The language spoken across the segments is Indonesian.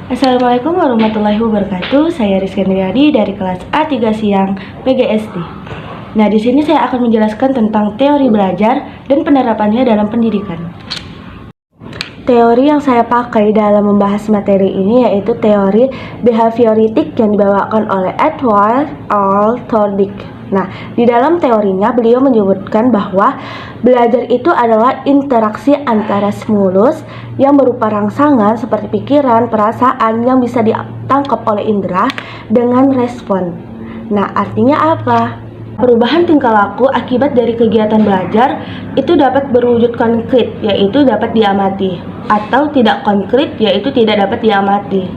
Assalamualaikum warahmatullahi wabarakatuh. Saya Rizky Andriadi dari kelas A3 Siang PGSD. Nah, di sini saya akan menjelaskan tentang teori belajar dan penerapannya dalam pendidikan. Teori yang saya pakai dalam membahas materi ini yaitu teori behavioritik yang dibawakan oleh Edward R. Thorndike. Nah, di dalam teorinya beliau menyebutkan bahwa belajar itu adalah interaksi antara stimulus yang berupa rangsangan seperti pikiran, perasaan yang bisa ditangkap oleh indera dengan respon. Nah, artinya apa? Perubahan tingkah laku akibat dari kegiatan belajar itu dapat berwujud konkret, yaitu dapat diamati, atau tidak konkret, yaitu tidak dapat diamati.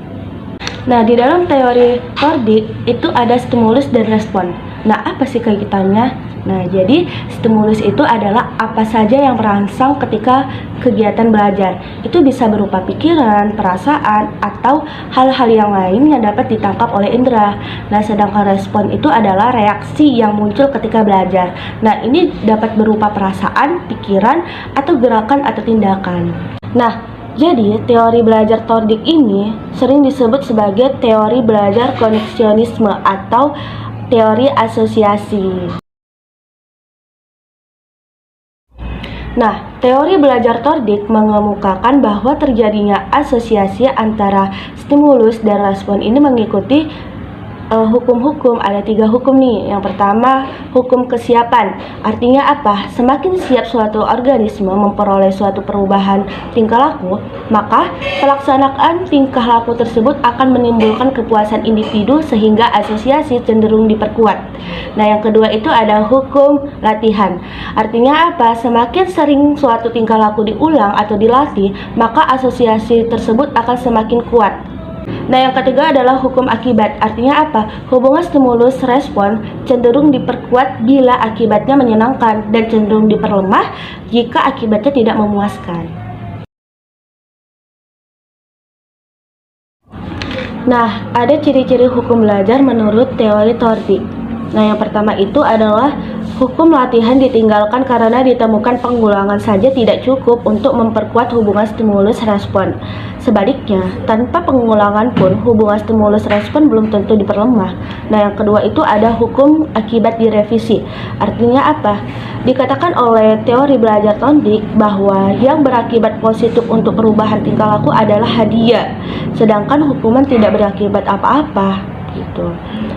Nah, di dalam teori Thorndike itu ada stimulus dan respon. Nah, apa sih kaitannya? Nah, jadi stimulus itu adalah apa saja yang merangsang ketika kegiatan belajar. Itu bisa berupa pikiran, perasaan, atau hal-hal yang lain yang dapat ditangkap oleh indera. Nah, sedangkan respon itu adalah reaksi yang muncul ketika belajar. Nah, ini dapat berupa perasaan, pikiran, atau gerakan atau tindakan. Nah, jadi teori belajar Thorndike ini sering disebut sebagai teori belajar koneksionisme atau teori asosiasi. Nah, teori belajar Thorndike mengemukakan bahwa terjadinya asosiasi antara stimulus dan respon ini mengikuti hukum-hukum. Ada 3 hukum nih. Yang pertama, hukum kesiapan. Artinya apa? Semakin siap suatu organisme memperoleh suatu perubahan tingkah laku, maka pelaksanaan tingkah laku tersebut akan menimbulkan kepuasan individu sehingga asosiasi cenderung diperkuat. Nah, yang kedua itu ada hukum latihan. Artinya apa? Semakin sering suatu tingkah laku diulang atau dilatih, maka asosiasi tersebut akan semakin kuat. Nah, yang ketiga adalah hukum akibat. Artinya apa? Hubungan stimulus respon cenderung diperkuat bila akibatnya menyenangkan dan cenderung diperlemah jika akibatnya tidak memuaskan. Nah, ada ciri-ciri hukum belajar menurut teori Thorndike. Nah, yang pertama itu adalah hukum latihan ditinggalkan karena ditemukan pengulangan saja tidak cukup untuk memperkuat hubungan stimulus respon. Sebaliknya, tanpa pengulangan pun hubungan stimulus respon belum tentu diperlemah. Nah, yang kedua itu ada hukum akibat direvisi. Artinya apa? Dikatakan oleh teori belajar Thorndike bahwa yang berakibat positif untuk perubahan tingkah laku adalah hadiah, sedangkan hukuman tidak berakibat apa-apa gitu.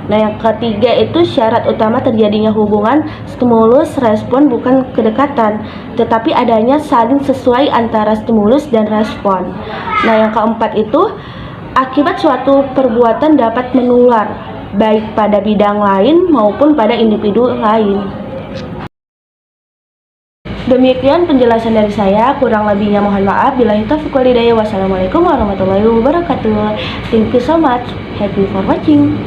Nah, yang ketiga itu syarat utama terjadinya hubungan stimulus respon bukan kedekatan, tetapi adanya saling sesuai antara stimulus dan respon. Nah, yang keempat itu akibat suatu perbuatan dapat menular baik pada bidang lain maupun pada individu lain. Demikian penjelasan dari saya, kurang lebihnya mohon maaf. Billahi taufiq wal hidayah. Wassalamualaikum warahmatullahi wabarakatuh. Thank you so much. Happy for watching.